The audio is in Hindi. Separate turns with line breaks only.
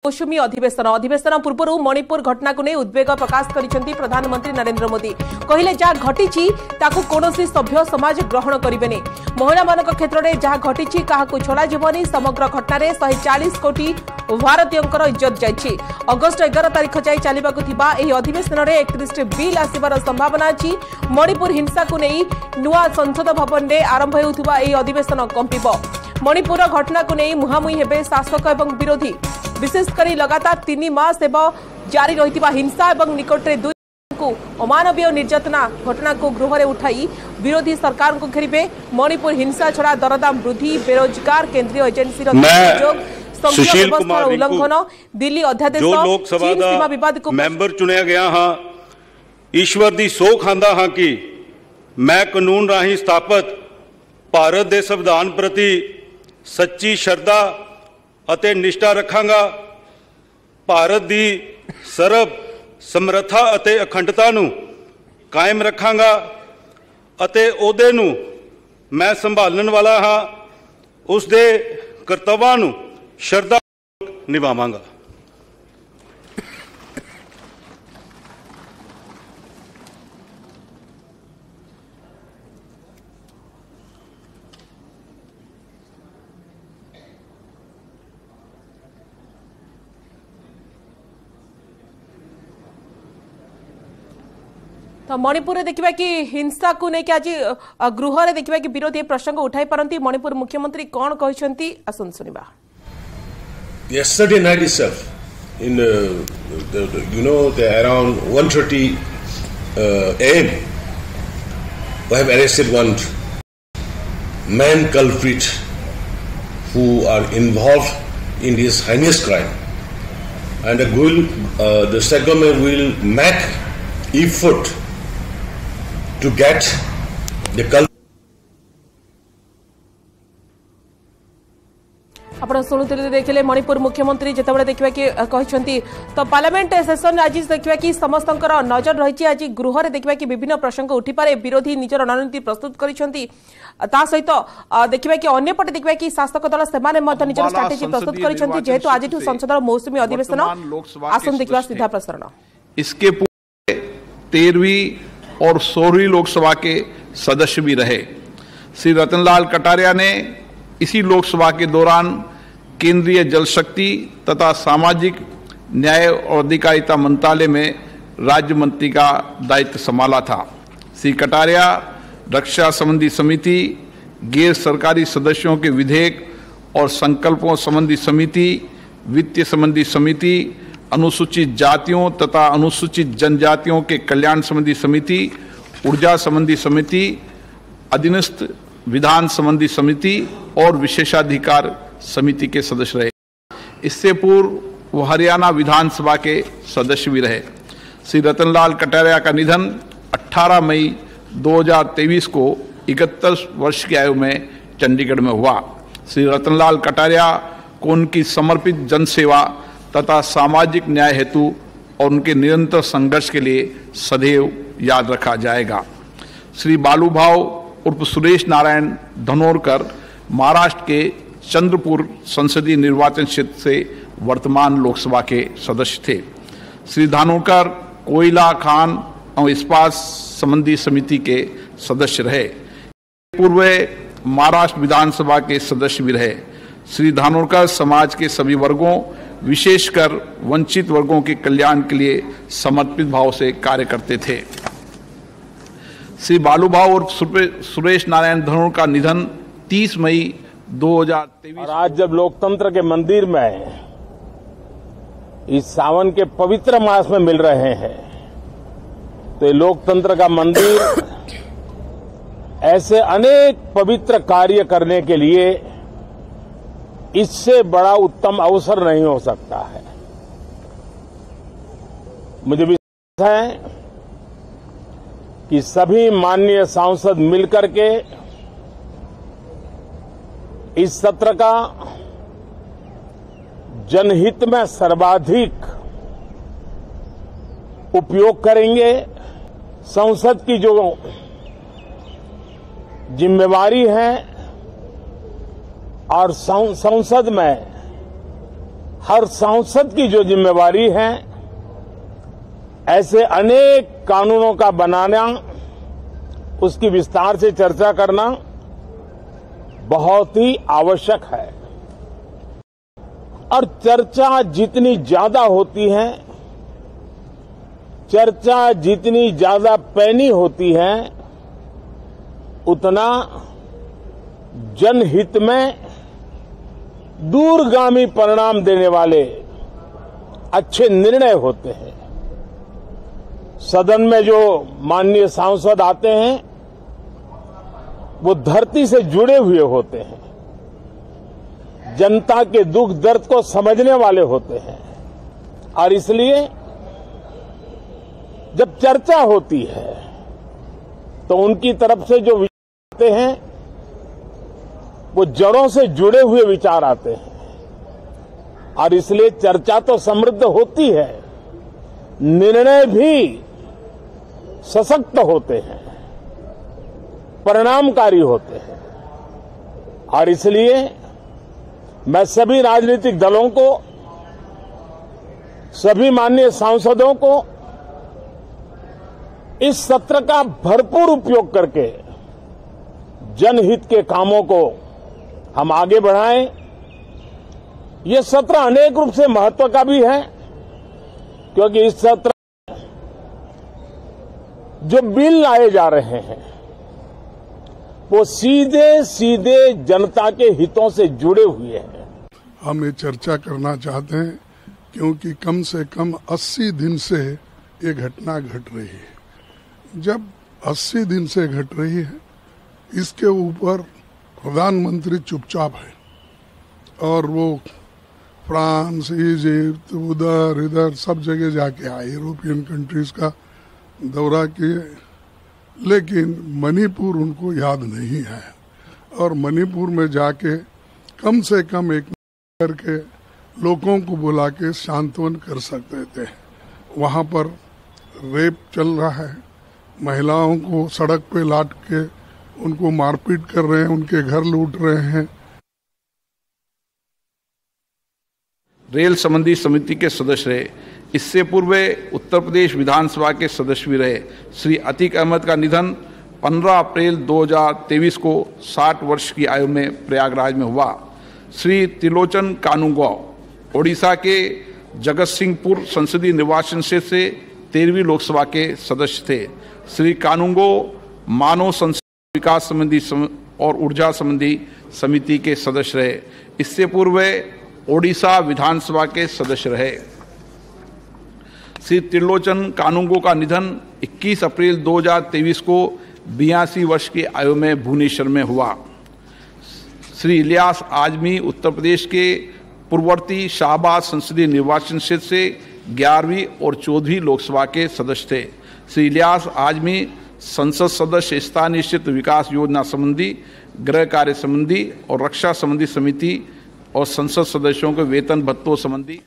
मौसुमी अधिवेशन पूर्व मणिपुर घटना को नहीं उद्वेग प्रकाश करिसेंती प्रधानमंत्री नरेंद्र मोदी कहले जहाँ घटी कौन सभ्य समाज ग्रहण करेनि महिला मान क्षेत्र में जहाँ घटी क्या छड़ा जीवनी समग्र घटन 140 कोटी भारतीय इज्जत जाइए अगस्ट 11 तारीख जाए चलवा अधिवेशन में 31 बिल आसवर संभावना अच्छी मणिपुर हिंसा को नहीं नुआ संसद भवन में आरंभ होता अधिवेशन कंपिब मणिपुर घटना को नहीं मुहांमुही हेबे शासक और विरोधी विशेषकर लगातार 3 मास जारी रही हिंसा और निकटरे दुई अमानवीय निर्यातना घटना को गृह में उठाई विरोधी सरकार को घेरिबे मणिपुर हिंसा छड़ा दरदाम वृद्धि बेरोजगार केंद्रीय एजेंसी उल्लंघन दिल्ली अध्यादेश सीमा विवाद को
मैंबर चुनिया गया हाँ ईश्वर दी सौ खांदा हाँ कि मैं कानून राही स्थापित भारत के संविधान प्रति सच्ची श्रद्धा ਅਤੇ ਨਿਸ਼ਠਾ ਰੱਖਾਂਗਾ ਭਾਰਤ ਦੀ ਸਰਬ ਸਮਰੱਥਾ ਅਤੇ ਅਖੰਡਤਾ ਨੂੰ ਕਾਇਮ ਰੱਖਾਂਗਾ ਅਤੇ ਉਹਦੇ ਨੂੰ ਮੈਂ ਸੰਭਾਲਣ ਵਾਲਾ ਹਾਂ ਉਸ ਦੇ ਕਰਤੱਵਾਂ ਨੂੰ ਸ਼ਰਧਾ ਨਿਭਾਵਾਂਗਾ।
तो मणिपुर में देखा कि हिंसा को लेकिन आज गृह में देखा कि विरोधी प्रसंग उठाई पारती मणिपुर मुख्यमंत्री कौन कहते आसन सुनिबा।
Yesterday night itself, in around 1:30 a.m., we have arrested one man culprit who are involved in this heinous crime, and the state government will make effort to get the culprit.
आपण शुणुले देखिले मणिपुर मुख्यमंत्री जितेबाला देखा कि कहते तो पार्लियामेंट सेशन आज देखा कि समस्त नजर रही आज गृह में देखा कि विभिन्न प्रसंग उठिपारे विरोधी निजर रणनीति प्रस्तुत करिसेंती सहित देखा कि अन्यपटे देखा कि शासक दल से निजर स्ट्राटेजी प्रस्तुत करिसेंती जेहेतु आज संसद मौसुमी अधिवेशन आसन देखा सीधा प्रसारण
इसके 13वीं और 16वीं लोकसभा के सदस्य भी रहे। श्री रतनलाल कटारिया ने इसी लोकसभा के दौरान केंद्रीय जल शक्ति तथा सामाजिक न्याय और अधिकारिता मंत्रालय में राज्य मंत्री का दायित्व संभाला था। श्री कटारिया रक्षा संबंधी समिति, गैर सरकारी सदस्यों के विधेयक और संकल्पों संबंधी समिति, वित्तीय संबंधी समिति, अनुसूचित जातियों तथा अनुसूचित जनजातियों के कल्याण संबंधी समिति, ऊर्जा संबंधी समिति, अधीनस्थ विधान संबंधी समिति और विशेषाधिकार समिति के सदस्य रहे। इससे पूर्व वो हरियाणा विधानसभा के सदस्य भी रहे। श्री रतनलाल कटारिया का निधन 18 मई 2023 को 71 वर्ष की आयु में चंडीगढ़ में हुआ। श्री रतनलाल कटारिया को उनकी समर्पित जनसेवा तथा सामाजिक न्याय हेतु और उनके निरंतर संघर्ष के लिए सदैव याद रखा जाएगा। श्री बालूभाव उर्फ सुरेश नारायण धनोरकर महाराष्ट्र के चंद्रपुर संसदीय निर्वाचन क्षेत्र से वर्तमान लोकसभा के सदस्य थे। श्री धानोरकर कोयला खान और इस्पात संबंधी समिति के सदस्य रहे। पूर्व महाराष्ट्र विधानसभा के सदस्य भी रहे। श्री धानोरकर समाज के सभी वर्गों विशेषकर वंचित वर्गों के कल्याण के लिए समर्पित भाव से कार्य करते थे। श्री बालूभाव और सुरेश नारायण धनोर का निधन 30 मई 2023
और आज जब लोकतंत्र के मंदिर में इस सावन के पवित्र मास में मिल रहे हैं तो ये लोकतंत्र का मंदिर ऐसे अनेक पवित्र कार्य करने के लिए इससे बड़ा उत्तम अवसर नहीं हो सकता है। मुझे विश्वास है कि सभी माननीय सांसद मिलकर के इस सत्र का जनहित में सर्वाधिक उपयोग करेंगे। संसद की जो जिम्मेवारी है और संसद में हर सांसद की जो जिम्मेवारी है, ऐसे अनेक कानूनों का बनाना, उसकी विस्तार से चर्चा करना बहुत ही आवश्यक है। और चर्चा जितनी ज्यादा होती है, चर्चा जितनी ज्यादा पैनी होती है, उतना जनहित में दूरगामी परिणाम देने वाले अच्छे निर्णय होते हैं। सदन में जो माननीय सांसद आते हैं, वो धरती से जुड़े हुए होते हैं, जनता के दुख दर्द को समझने वाले होते हैं। और इसलिए जब चर्चा होती है तो उनकी तरफ से जो विचार आते हैं, वो जड़ों से जुड़े हुए विचार आते हैं। और इसलिए चर्चा तो समृद्ध होती है, निर्णय भी सशक्त होते हैं, परिणामकारी होते हैं। और इसलिए मैं सभी राजनीतिक दलों को, सभी माननीय सांसदों को इस सत्र का भरपूर उपयोग करके जनहित के कामों को हम आगे बढ़ाएं। ये सत्र अनेक रूप से महत्व का भी है, क्योंकि इस सत्र जो बिल लाए जा रहे हैं, वो सीधे सीधे जनता के हितों से जुड़े हुए हैं।
हम ये चर्चा करना चाहते हैं क्योंकि कम से कम 80 दिन से ये घटना घट रही है। जब 80 दिन से घट रही है, इसके ऊपर प्रधानमंत्री चुपचाप है और वो फ्रांस, इजिप्ट, उधर इधर सब जगह जाके आए, यूरोपियन कंट्रीज का दौरा किए, लेकिन मणिपुर उनको याद नहीं है। और मणिपुर में जाके कम से कम एक करके लोगों को बुला के सांत्वन कर सकते थे। वहाँ पर रेप चल रहा है, महिलाओं को सड़क पे लाट के उनको मारपीट कर रहे हैं, उनके घर लूट रहे हैं।
रेल संबंधी समिति के सदस्य रहे। इससे पूर्व उत्तर प्रदेश विधानसभा के सदस्य भी रहे। श्री अतीक अहमद का निधन 15 अप्रैल 2023 को 60 वर्ष की आयु में प्रयागराज में हुआ। श्री त्रिलोचन कानूंगो ओडिशा के जगत सिंहपुर संसदीय निर्वाचन क्षेत्र से 13वीं लोकसभा के सदस्य थे। श्री कानूंगो मानव संसाधन विकास संबंधी और ऊर्जा संबंधी समिति के सदस्य रहे। इससे पूर्व ओडिशा विधानसभा के सदस्य रहे। श्री त्रिलोचन कानूंगो का निधन 21 अप्रैल 2023 को 82 वर्ष की आयु में भुवनेश्वर में हुआ। श्री इलियास आजमी उत्तर प्रदेश के पूर्ववर्ती शाहबाद संसदीय निर्वाचन क्षेत्र से 11वीं और 14वीं लोकसभा के सदस्य थे। श्री इलियास आजमी संसद सदस्य स्थानीय क्षेत्र विकास योजना संबंधी, गृह कार्य संबंधी और रक्षा संबंधी समिति और संसद सदस्यों के वेतन भत्तों संबंधी